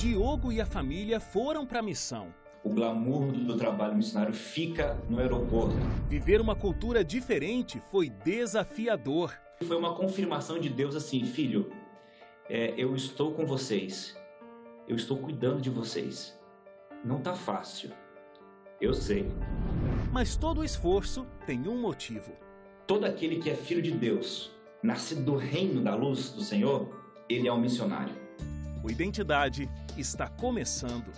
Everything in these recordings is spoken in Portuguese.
Diogo e a família foram para a missão. O glamour do trabalho missionário fica no aeroporto. Viver uma cultura diferente foi desafiador. Foi uma confirmação de Deus assim, filho, eu estou com vocês, eu estou cuidando de vocês. Não tá fácil, eu sei. Mas todo esforço tem um motivo. Todo aquele que é filho de Deus, nascido do reino da luz do Senhor, ele é um missionário. O Identidade está começando.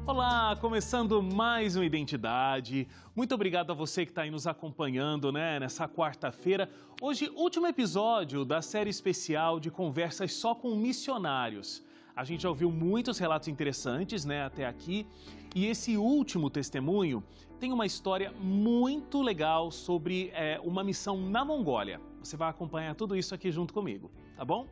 Olá, começando mais um Identidade. Muito obrigado a você que está aí nos acompanhando, nessa quarta-feira. Hoje, último episódio da série especial de conversas só com missionários. A gente já ouviu muitos relatos interessantes, até aqui. E esse último testemunho tem uma história muito legal sobre uma missão na Mongólia. Você vai acompanhar tudo isso aqui junto comigo, tá bom?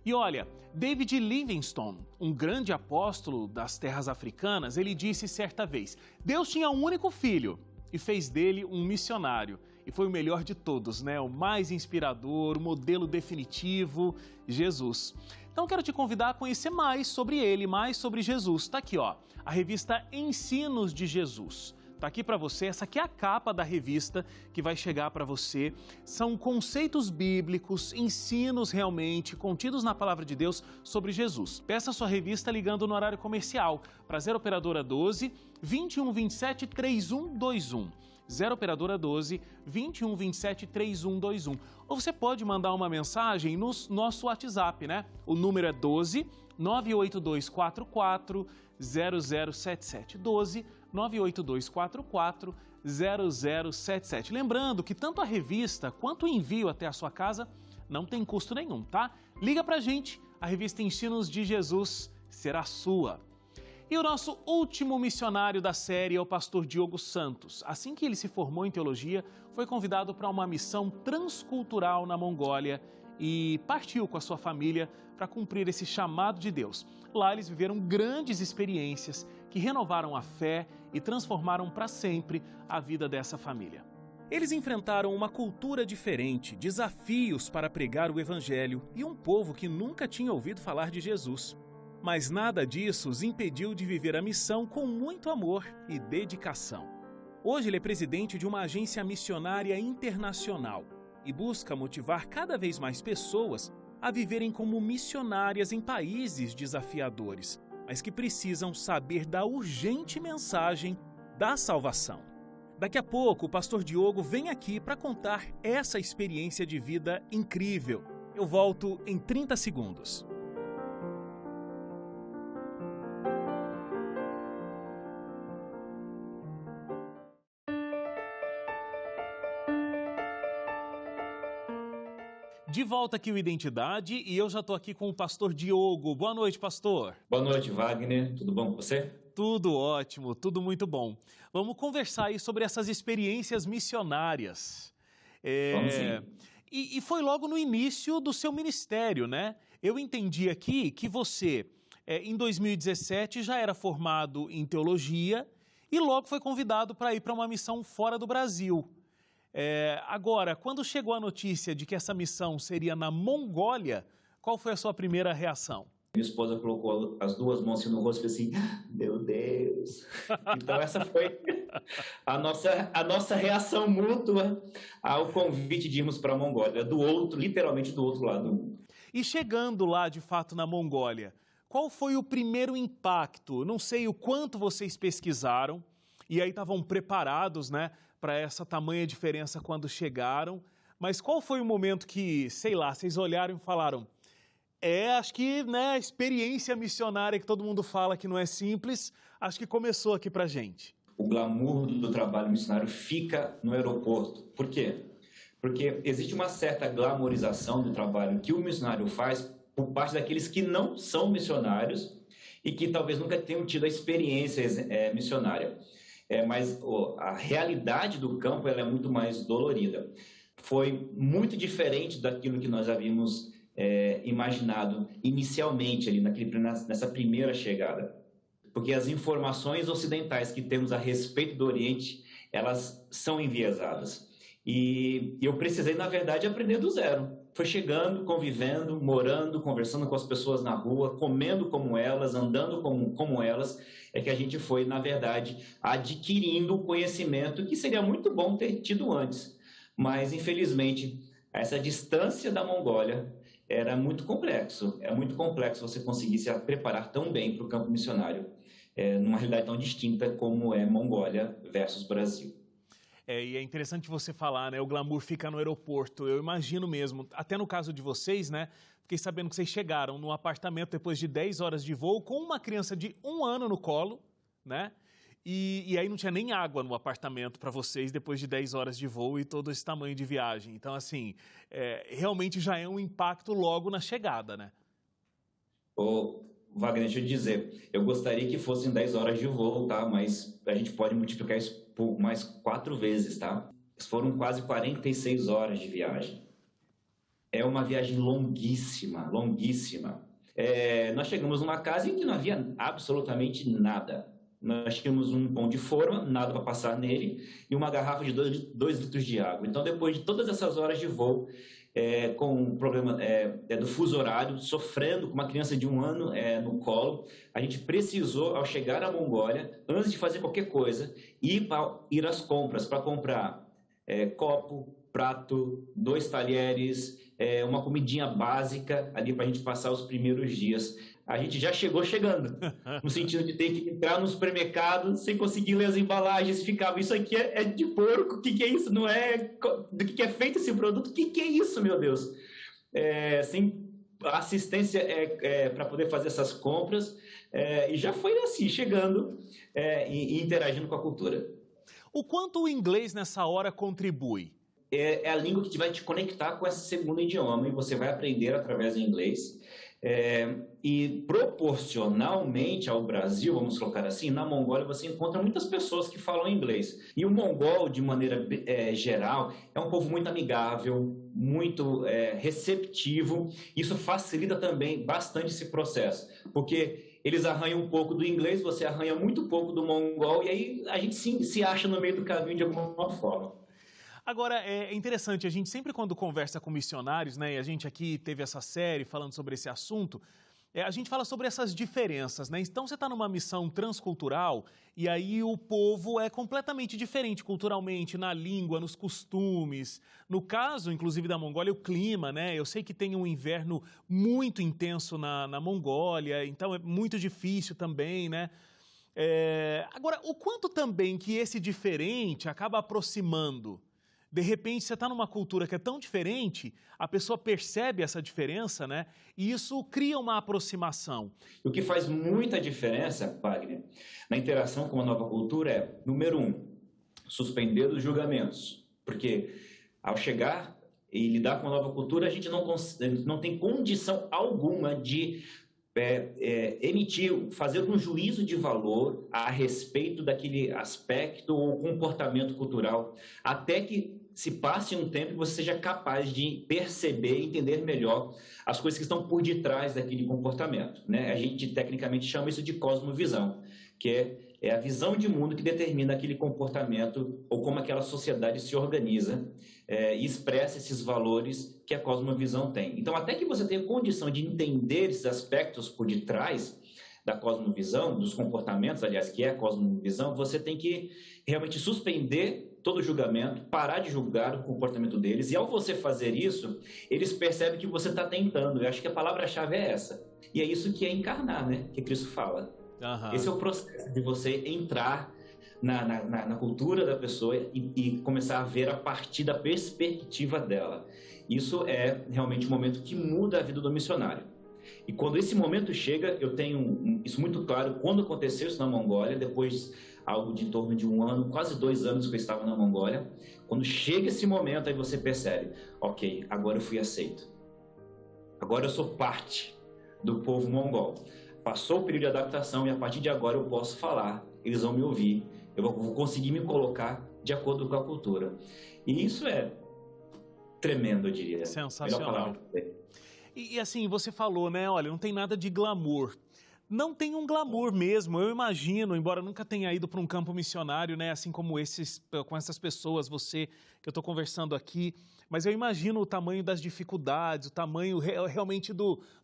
E olha, David Livingstone, um grande apóstolo das terras africanas, ele disse certa vez: Deus tinha um único filho e fez dele um missionário. E foi o melhor de todos, o mais inspirador, o modelo definitivo, Jesus. Então quero te convidar a conhecer mais sobre ele, mais sobre Jesus. Está aqui, ó, a revista Ensinos de Jesus. Está aqui para você, essa aqui é a capa da revista que vai chegar para você. São conceitos bíblicos, ensinos realmente contidos na Palavra de Deus sobre Jesus. Peça a sua revista ligando no horário comercial para 0 Operadora 12 2127 3121. 0 Operadora 12 2127 3121. Ou você pode mandar uma mensagem no nosso WhatsApp, O número é 12 98244 0077. 12 98244 0077. Lembrando que tanto a revista quanto o envio até a sua casa não tem custo nenhum, tá? Liga pra gente, a revista Ensinos de Jesus será sua. E o nosso último missionário da série é o pastor Diogo Santos. Assim que ele se formou em teologia, foi convidado para uma missão transcultural na Mongólia e partiu com a sua família para cumprir esse chamado de Deus. Lá eles viveram grandes experiências que renovaram a fé e transformaram para sempre a vida dessa família. Eles enfrentaram uma cultura diferente, desafios para pregar o Evangelho e um povo que nunca tinha ouvido falar de Jesus. Mas nada disso os impediu de viver a missão com muito amor e dedicação. Hoje ele é presidente de uma agência missionária internacional e busca motivar cada vez mais pessoas a viverem como missionárias em países desafiadores, mas que precisam saber da urgente mensagem da salvação. Daqui a pouco, o pastor Diogo vem aqui para contar essa experiência de vida incrível. Eu volto em 30 segundos. De volta aqui o Identidade e eu já estou aqui com o pastor Diogo. Boa noite, pastor. Boa noite, Wagner. Tudo bom com você? Tudo ótimo, tudo muito bom. Vamos conversar aí sobre essas experiências missionárias. Vamos sim. E foi logo no início do seu ministério, Eu entendi aqui que você, em 2017, já era formado em teologia e logo foi convidado para ir para uma missão fora do Brasil. Agora, quando chegou a notícia de que essa missão seria na Mongólia, qual foi a sua primeira reação? Minha esposa colocou as duas mãos assim no rosto e falou assim: meu Deus! Então essa foi a nossa reação mútua ao convite de irmos para a Mongólia, literalmente do outro lado do mundo. E chegando lá, de fato, na Mongólia, qual foi o primeiro impacto? Não sei o quanto vocês pesquisaram e aí estavam preparados, para essa tamanha diferença quando chegaram, mas qual foi o momento que, vocês olharam e falaram: acho que, a experiência missionária que todo mundo fala que não é simples, acho que começou aqui pra gente. O glamour do trabalho missionário fica no aeroporto. Por quê? Porque existe uma certa glamorização do trabalho que o missionário faz por parte daqueles que não são missionários e que talvez nunca tenham tido a experiência missionária. Mas a realidade do campo ela é muito mais dolorida. Foi muito diferente daquilo que nós havíamos imaginado inicialmente ali nessa primeira chegada. Porque as informações ocidentais que temos a respeito do Oriente, elas são enviesadas. E eu precisei, na verdade, aprender do zero. Foi chegando, convivendo, morando, conversando com as pessoas na rua, comendo como elas, andando como elas, é que a gente foi, na verdade, adquirindo o conhecimento que seria muito bom ter tido antes. Mas, infelizmente, essa distância da Mongólia era muito complexo. É muito complexo você conseguir se preparar tão bem para o campo missionário, numa realidade tão distinta como é Mongólia versus Brasil. E é interessante você falar, né? O glamour fica no aeroporto. Eu imagino mesmo, até no caso de vocês, né? Fiquei sabendo que vocês chegaram num apartamento depois de 10 horas de voo com uma criança de 1 ano no colo, né? E aí não tinha nem água no apartamento para vocês depois de 10 horas de voo e todo esse tamanho de viagem. Então, assim, realmente já é um impacto logo na chegada, né? Ô, Wagner, deixa eu dizer, eu gostaria que fossem 10 horas de voo, tá? Mas a gente pode multiplicar isso por mais 4 vezes, tá? Foram quase 46 horas de viagem. É uma viagem longuíssima, longuíssima. Nós chegamos numa casa em que não havia absolutamente nada. Nós tínhamos um pão de forma, nada para passar nele, e uma garrafa de 2 litros de água. Então, depois de todas essas horas de voo, com o problema do fuso horário, sofrendo com uma criança de 1 ano no colo, a gente precisou, ao chegar à Mongólia, antes de fazer qualquer coisa, ir às compras para comprar copo, prato, 2 talheres, uma comidinha básica ali para a gente passar os primeiros dias. A gente já chegou chegando, no sentido de ter que entrar no supermercado sem conseguir ler as embalagens, ficava, isso aqui é de porco, o que é isso? Não é? Do que é feito esse produto? O que é isso, meu Deus? Sem assistência para poder fazer essas compras, e já foi assim, chegando e interagindo com a cultura. O quanto o inglês nessa hora contribui? É a língua que vai te conectar com esse segundo idioma, e você vai aprender através do inglês. E proporcionalmente ao Brasil, vamos colocar assim, na Mongólia você encontra muitas pessoas que falam inglês. E o mongol, de maneira geral, é um povo muito amigável, muito receptivo. Isso facilita também bastante esse processo, porque eles arranham um pouco do inglês, você arranha muito pouco do mongol, e aí a gente se acha no meio do caminho de alguma forma. Agora, é interessante, a gente sempre quando conversa com missionários, né, e a gente aqui teve essa série falando sobre esse assunto, a gente fala sobre essas diferenças, né? Então você está numa missão transcultural e aí o povo é completamente diferente culturalmente, na língua, nos costumes. No caso, inclusive, da Mongólia, o clima, né? Eu sei que tem um inverno muito intenso na Mongólia, então é muito difícil também, né? Agora, o quanto também que esse diferente acaba aproximando? De repente, você está numa cultura que é tão diferente, a pessoa percebe essa diferença, né? E isso cria uma aproximação. O que faz muita diferença, Wagner, na interação com uma nova cultura é, número 1, suspender os julgamentos. Porque ao chegar e lidar com uma nova cultura, a gente não tem condição alguma de fazer um juízo de valor a respeito daquele aspecto ou comportamento cultural, até que se passe um tempo e você seja capaz de perceber e entender melhor as coisas que estão por detrás daquele comportamento, né? A gente tecnicamente chama isso de cosmovisão, que é a visão de mundo que determina aquele comportamento ou como aquela sociedade se organiza e expressa esses valores que a cosmovisão tem. Então, até que você tenha condição de entender esses aspectos por detrás da cosmovisão, dos comportamentos, aliás, que é a cosmovisão, você tem que realmente suspender todo julgamento, parar de julgar o comportamento deles, e ao você fazer isso, eles percebem que você está tentando. Eu acho que a palavra-chave é essa. E é isso que é encarnar, né? Que Cristo fala. Uhum. Esse é o processo de você entrar na cultura da pessoa e começar a ver a partir da perspectiva dela. Isso é realmente um momento que muda a vida do missionário. E quando esse momento chega, eu tenho isso muito claro, quando aconteceu isso na Mongólia, depois algo de em torno de 1 ano, quase 2 anos que eu estava na Mongólia, quando chega esse momento, aí você percebe, ok, agora eu fui aceito. Agora eu sou parte do povo mongol. Passou o período de adaptação e a partir de agora eu posso falar, eles vão me ouvir, eu vou conseguir me colocar de acordo com a cultura. E isso é tremendo, eu diria. Sensacional. E assim, você falou, né, olha, não tem nada de glamour. não tem um glamour mesmo. Eu imagino, embora eu nunca tenha ido para um campo missionário, né, assim como com essas pessoas, você que eu estou conversando aqui, mas eu imagino o tamanho das dificuldades, o tamanho realmente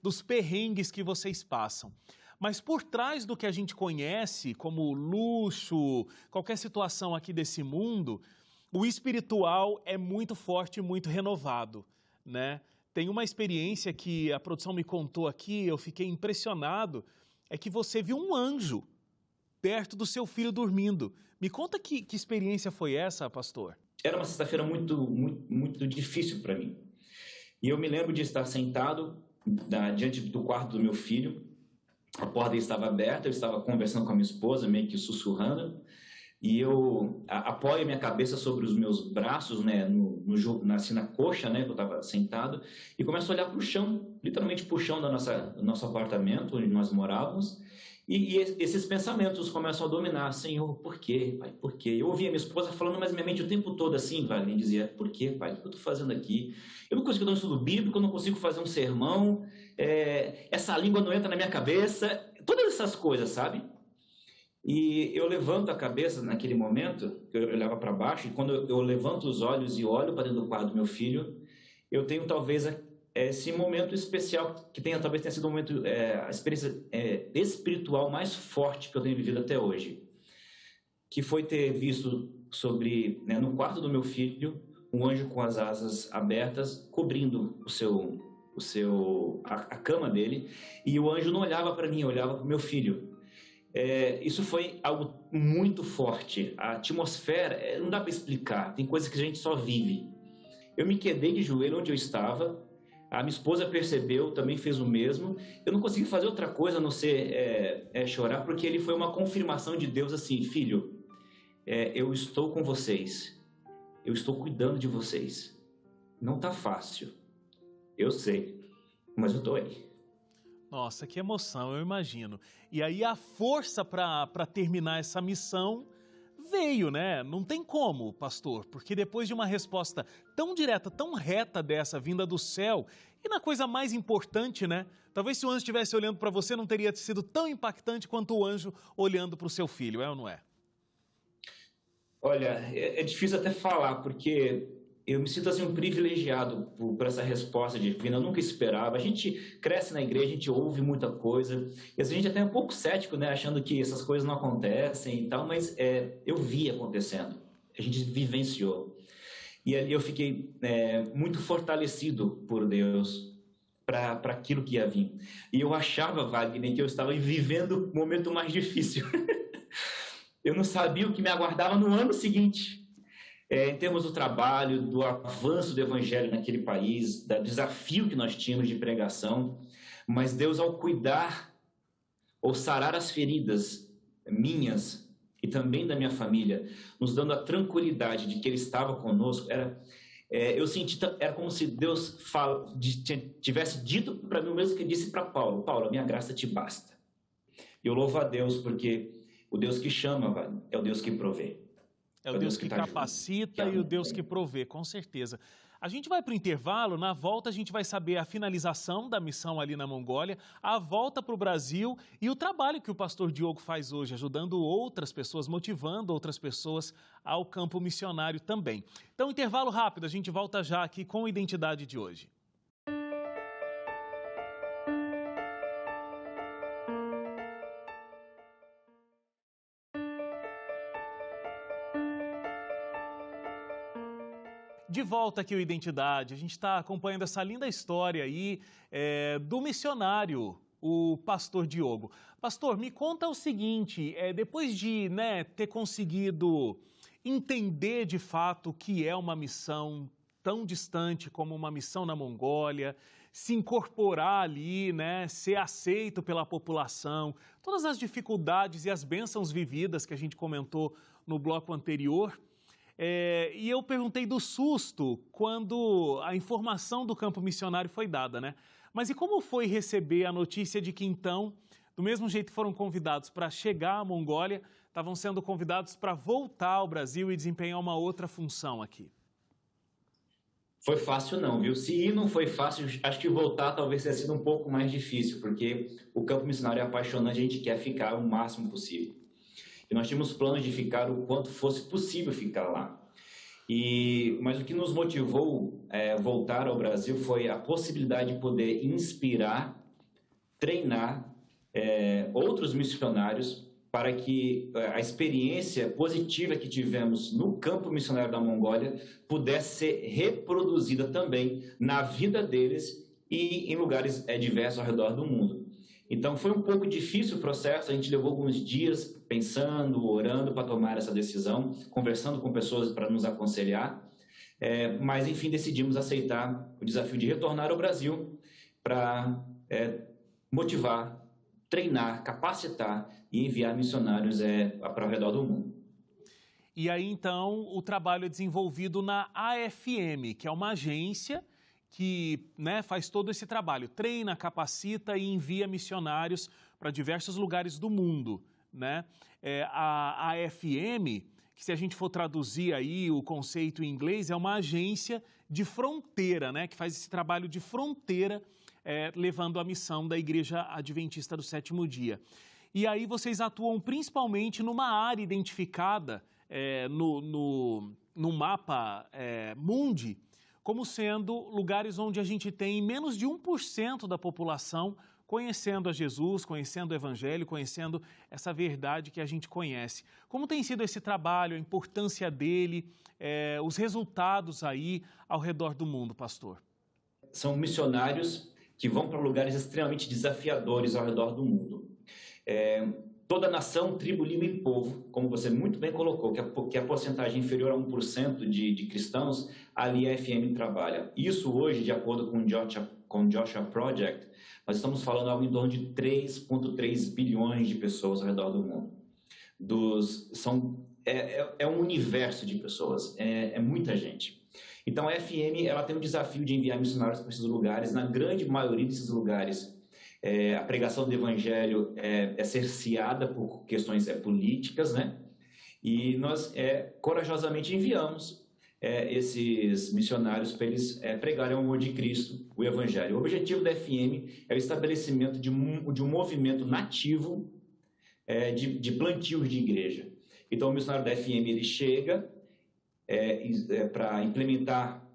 dos perrengues que vocês passam. Mas por trás do que a gente conhece como luxo, qualquer situação aqui desse mundo, o espiritual é muito forte e muito renovado, né? Tem uma experiência que a produção me contou aqui, eu fiquei impressionado, é que você viu um anjo perto do seu filho dormindo. Me conta que experiência foi essa, pastor? Era uma sexta-feira muito difícil para mim. E eu me lembro de estar sentado diante do quarto do meu filho. A porta estava aberta, eu estava conversando com a minha esposa, meio que sussurrando, e eu apoio a minha cabeça sobre os meus braços, né, assim, na coxa, né, que eu estava sentado, e começo a olhar para o chão, literalmente para o chão do nosso apartamento, onde nós morávamos, e esses pensamentos começam a dominar. Senhor, por quê, pai, por quê? Eu ouvia minha esposa falando, mas minha mente o tempo todo assim, Wagner, dizia, por quê, pai, o que eu estou fazendo aqui? Eu não consigo dar um estudo bíblico, eu não consigo fazer um sermão, essa língua não entra na minha cabeça, todas essas coisas, sabe? E eu levanto a cabeça naquele momento, eu olhava para baixo, e quando eu levanto os olhos e olho para dentro do quarto do meu filho, eu tenho talvez esse momento especial, talvez tenha sido um momento, a experiência espiritual mais forte que eu tenho vivido até hoje, que foi ter visto no quarto do meu filho, um anjo com as asas abertas, cobrindo a cama dele, e o anjo não olhava para mim, olhava para o meu filho. Isso foi algo muito forte. A atmosfera, não dá para explicar, tem coisas que a gente só vive. Eu me quedei de joelho onde eu estava, a minha esposa percebeu, também fez o mesmo. Eu não consegui fazer outra coisa a não ser chorar, porque ele foi uma confirmação de Deus assim, filho, eu estou com vocês, eu estou cuidando de vocês. Não está fácil, eu sei, mas eu estou aí. Nossa, que emoção, eu imagino. E aí a força para terminar essa missão veio, né? Não tem como, pastor, porque depois de uma resposta tão direta, tão reta dessa vinda do céu, e na coisa mais importante, né? Talvez se o anjo estivesse olhando para você, não teria sido tão impactante quanto o anjo olhando para o seu filho, é ou não é? Olha, é difícil até falar, porque eu me sinto assim um privilegiado por essa resposta divina. Eu nunca esperava. A gente cresce na igreja, a gente ouve muita coisa, e às vezes a gente até é um pouco cético, né, achando que essas coisas não acontecem e tal, mas eu vi acontecendo, a gente vivenciou. E ali eu fiquei muito fortalecido por Deus para aquilo que ia vir. E eu achava, Wagner, que eu estava vivendo o momento mais difícil. Eu não sabia o que me aguardava no ano seguinte. Em termos do trabalho, do avanço do evangelho naquele país, do desafio que nós tínhamos de pregação, mas Deus, ao cuidar ou sarar as feridas minhas e também da minha família, nos dando a tranquilidade de que Ele estava conosco, eu senti, era como se Deus tivesse dito para mim o mesmo que Ele disse para Paulo: Paulo, a minha graça te basta. Eu louvo a Deus porque o Deus que chama é o Deus que provê. É o Deus que capacita e o Deus que provê, com certeza. A gente vai para o intervalo, na volta a gente vai saber a finalização da missão ali na Mongólia, a volta para o Brasil e o trabalho que o pastor Diogo faz hoje, ajudando outras pessoas, motivando outras pessoas ao campo missionário também. Então, intervalo rápido, a gente volta já aqui com a Identidade de hoje. De volta aqui ao Identidade, a gente está acompanhando essa linda história aí do missionário, o pastor Diogo. Pastor, me conta o seguinte, depois de ter conseguido entender de fato o que é uma missão tão distante como uma missão na Mongólia, se incorporar ali, ser aceito pela população, todas as dificuldades e as bênçãos vividas que a gente comentou no bloco anterior. E eu perguntei do susto quando a informação do campo missionário foi dada, né? Mas e como foi receber a notícia de que então, do mesmo jeito que foram convidados para chegar à Mongólia, estavam sendo convidados para voltar ao Brasil e desempenhar uma outra função aqui? Foi fácil não, viu? Se ir não foi fácil, acho que voltar talvez tenha sido um pouco mais difícil, porque o campo missionário é apaixonante, a gente quer ficar o máximo possível. E nós tínhamos planos de ficar o quanto fosse possível ficar lá. Mas o que nos motivou a voltar ao Brasil foi a possibilidade de poder inspirar, treinar outros missionários para que a experiência positiva que tivemos no campo missionário da Mongólia pudesse ser reproduzida também na vida deles e em lugares diversos ao redor do mundo. Então, foi um pouco difícil o processo, a gente levou alguns dias pensando, orando para tomar essa decisão, conversando com pessoas para nos aconselhar, mas, enfim, decidimos aceitar o desafio de retornar ao Brasil para motivar, treinar, capacitar e enviar missionários para o redor do mundo. E aí, então, o trabalho é desenvolvido na AFM, que é uma agência que faz todo esse trabalho, treina, capacita e envia missionários para diversos lugares do mundo. A AFM, que se a gente for traduzir aí o conceito em inglês, é uma agência de fronteira, que faz esse trabalho de fronteira, levando a missão da Igreja Adventista do Sétimo Dia. E aí vocês atuam principalmente numa área identificada no mapa Mundi, como sendo lugares onde a gente tem menos de 1% da população conhecendo a Jesus, conhecendo o Evangelho, conhecendo essa verdade que a gente conhece. Como tem sido esse trabalho, a importância dele, os resultados aí ao redor do mundo, pastor? São missionários que vão para lugares extremamente desafiadores ao redor do mundo. Toda nação, tribo, língua e povo, como você muito bem colocou, que a porcentagem inferior a 1% de cristãos, ali a FM trabalha. Isso hoje, de acordo com o Joshua Project, nós estamos falando algo em torno de 3,3 bilhões de pessoas ao redor do mundo. É um universo de pessoas, é muita gente. Então a FM ela tem o desafio de enviar missionários para esses lugares. Na grande maioria desses lugares, a pregação do evangelho é cerceada por questões políticas, E nós corajosamente enviamos esses missionários para eles pregarem o amor de Cristo, o evangelho. O objetivo da FM é o estabelecimento de um movimento nativo de plantios de igreja. Então o missionário da FM ele chega para implementar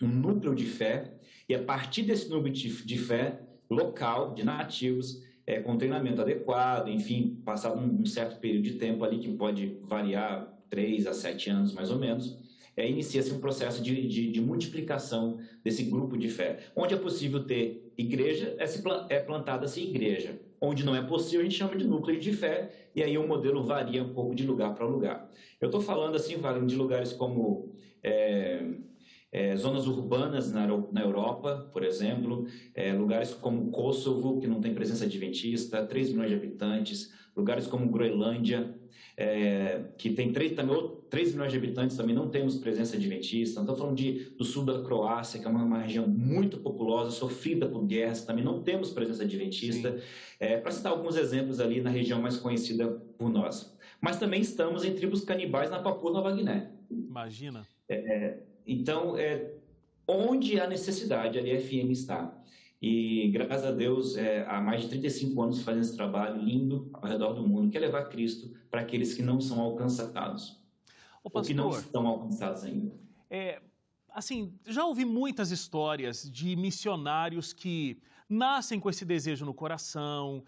um núcleo de fé, e a partir desse núcleo de fé local, de nativos, com treinamento adequado, enfim, passado um certo período de tempo ali, que pode variar 3 a 7 anos mais ou menos, inicia-se um processo de multiplicação desse grupo de fé. Onde é possível ter igreja, plantada-se igreja. Onde não é possível, a gente chama de núcleo de fé, e aí o modelo varia um pouco de lugar para lugar. Eu estou falando assim, de lugares como zonas urbanas na Europa, por exemplo, lugares como Kosovo, que não tem presença adventista, 3 milhões de habitantes, lugares como Groenlândia, que tem 3 milhões de habitantes, também não temos presença adventista. Estou falando do sul da Croácia, que é uma região muito populosa, sofrida por guerras, também não temos presença adventista. Para citar alguns exemplos ali na região mais conhecida por nós. Mas também estamos em tribos canibais na Papua Nova Guiné. Imagina. Então, onde há necessidade, ali a FM está. E, graças a Deus, há mais de 35 anos fazendo esse trabalho lindo ao redor do mundo, que é levar Cristo para aqueles que não são alcançados. Ou que não estão alcançados ainda. Assim, já ouvi muitas histórias de missionários que nascem com esse desejo no coração.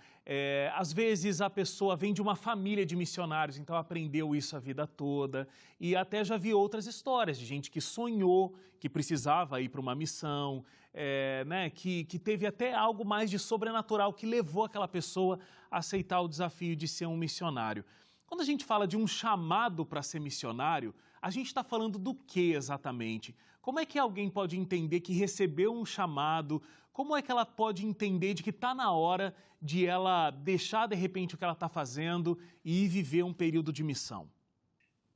Às vezes a pessoa vem de uma família de missionários, então aprendeu isso a vida toda. E até já vi outras histórias de gente que sonhou que precisava ir para uma missão, que teve até algo mais de sobrenatural que levou aquela pessoa a aceitar o desafio de ser um missionário. Quando a gente fala de um chamado para ser missionário, a gente está falando do que exatamente? Como é que alguém pode entender que recebeu um chamado? Como é que ela pode entender de que está na hora de ela deixar, de repente, o que ela está fazendo e ir viver um período de missão?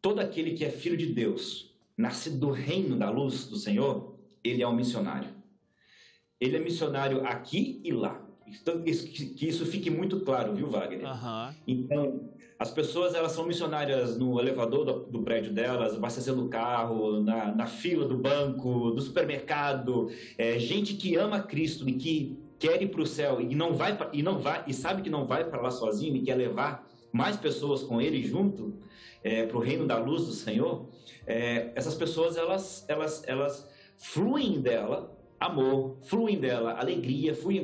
Todo aquele que é filho de Deus, nascido do reino da luz do Senhor, ele é um missionário. Ele é missionário aqui e lá. Então, que isso fique muito claro, viu, Wagner? Aham. Então, as pessoas, elas são missionárias no elevador do prédio delas, abastecendo o carro, na fila do banco, do supermercado. Gente que ama Cristo e que quer ir para o céu e sabe que não vai para lá sozinho e quer levar mais pessoas com ele junto para o reino da luz do Senhor. Essas pessoas, elas fluem dela amor, fluem dela alegria, fluem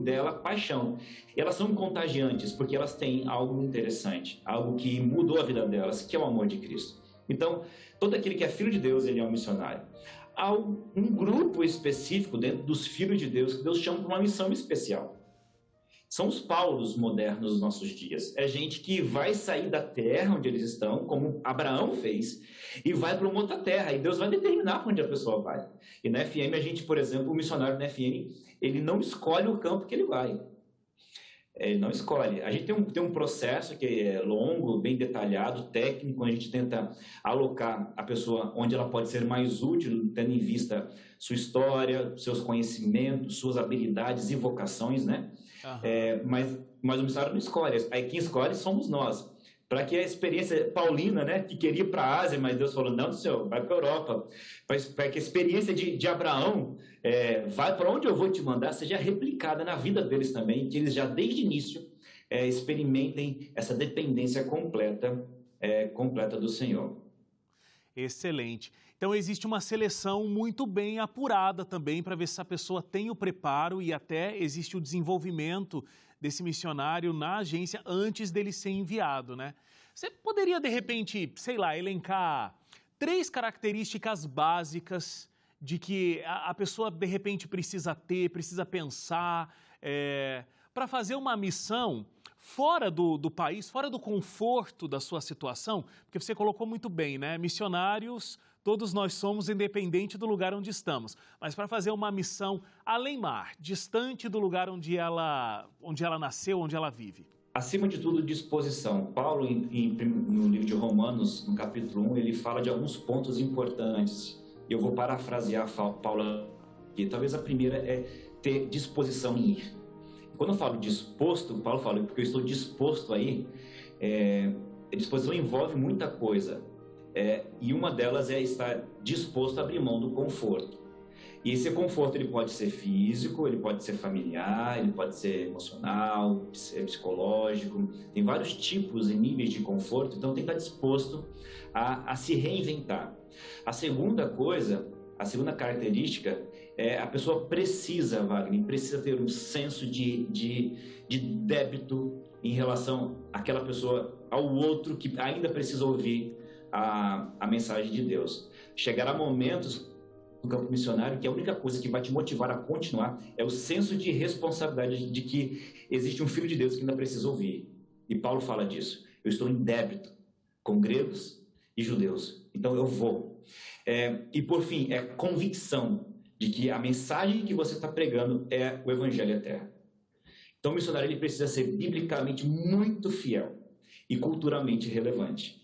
dela paixão. E elas são contagiantes porque elas têm algo interessante, algo que mudou a vida delas, que é o amor de Cristo. Então, todo aquele que é filho de Deus, ele é um missionário. Há um grupo específico dentro dos filhos de Deus que Deus chama para uma missão especial. São os Paulos modernos dos nossos dias. É gente que vai sair da terra onde eles estão, como Abraão fez, e vai para uma outra terra. E Deus vai determinar para onde a pessoa vai. E na FM, a gente, por exemplo, o missionário da FM, ele não escolhe o campo que ele vai. Ele não escolhe. A gente tem um processo que é longo, bem detalhado, técnico, onde a gente tenta alocar a pessoa onde ela pode ser mais útil, tendo em vista sua história, seus conhecimentos, suas habilidades e vocações, né? Uhum. Mas o missionário não escolhe. Aí quem escolhe somos nós. Para que a experiência paulina, né, que queria ir para a Ásia, mas Deus falou, não, Senhor, vai para a Europa. Para que a experiência de Abraão vai para onde eu vou te mandar, seja replicada na vida deles também, que eles já desde o início experimentem essa dependência completa do Senhor. Excelente. Então, existe uma seleção muito bem apurada também para ver se a pessoa tem o preparo e até existe o desenvolvimento desse missionário na agência antes dele ser enviado, né? Você poderia, de repente, sei lá, elencar 3 características básicas de que a pessoa, de repente, precisa pensar para fazer uma missão fora do país, fora do conforto da sua situação? Porque você colocou muito bem, né? Missionários, todos nós somos, independente do lugar onde estamos. Mas para fazer uma missão além-mar, distante do lugar onde ela nasceu, onde ela vive. Acima de tudo, disposição. Paulo, no livro de Romanos, no capítulo 1, ele fala de alguns pontos importantes. Eu vou parafrasear Paulo aqui. Talvez a primeira é ter disposição em ir. Quando eu falo disposto, Paulo fala, porque eu estou disposto a ir, disposição envolve muita coisa. E uma delas é estar disposto a abrir mão do conforto. E esse conforto ele pode ser físico, ele pode ser familiar, ele pode ser emocional, ser psicológico. Tem vários tipos e níveis de conforto, então tem que estar disposto a se reinventar. A segunda característica a pessoa precisa, Wagner, precisa ter um senso de débito em relação àquela pessoa, ao outro que ainda precisa ouvir a mensagem de Deus. Chegará momentos no campo missionário que a única coisa que vai te motivar a continuar é o senso de responsabilidade de que existe um filho de Deus que ainda precisa ouvir. E Paulo fala disso. Eu estou em débito com gregos e judeus, então eu vou. E por fim, convicção de que a mensagem que você está pregando é o Evangelho à Terra. Então o missionário ele precisa ser biblicamente muito fiel e culturalmente relevante.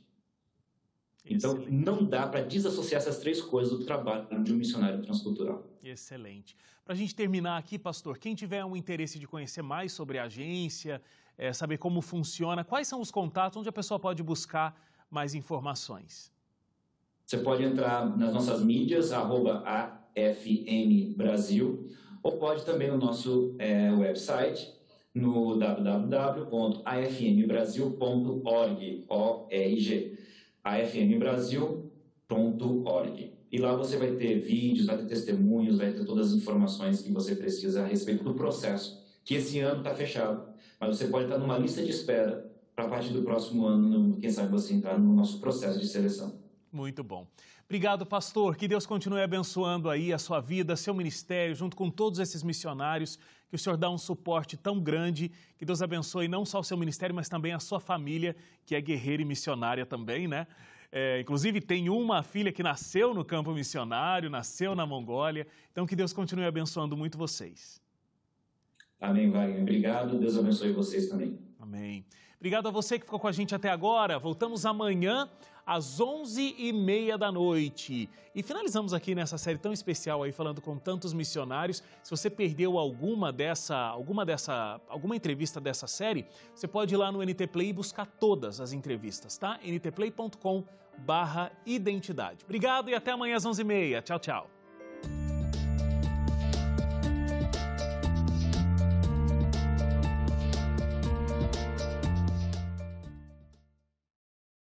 Então, não dá para desassociar essas 3 coisas do trabalho de um missionário transcultural. Excelente. Para a gente terminar aqui, pastor, quem tiver um interesse de conhecer mais sobre a agência, saber como funciona, quais são os contatos, onde a pessoa pode buscar mais informações? Você pode entrar nas nossas mídias, @AFMBrasil, ou pode também no nosso website, no www.afmbrasil.org, afmbrasil.org. E lá você vai ter vídeos, vai ter testemunhos, vai ter todas as informações que você precisa a respeito do processo, que esse ano está fechado, mas você pode estar numa lista de espera para a partir do próximo ano, quem sabe você entrar no nosso processo de seleção. Muito bom. Obrigado, pastor. Que Deus continue abençoando aí a sua vida, seu ministério, junto com todos esses missionários, que o Senhor dá um suporte tão grande, que Deus abençoe não só o seu ministério, mas também a sua família, que é guerreira e missionária também, né? Inclusive, tem uma filha que nasceu no campo missionário, nasceu na Mongólia. Então, que Deus continue abençoando muito vocês. Amém, Wagner. Obrigado. Deus abençoe vocês também. Amém. Obrigado a você que ficou com a gente até agora. Voltamos amanhã às 11h30 da noite. E finalizamos aqui nessa série tão especial aí, falando com tantos missionários. Se você perdeu alguma entrevista dessa série, você pode ir lá no NT Play e buscar todas as entrevistas, tá? ntplay.com/identidade. Obrigado e até amanhã às 11h30. Tchau, tchau.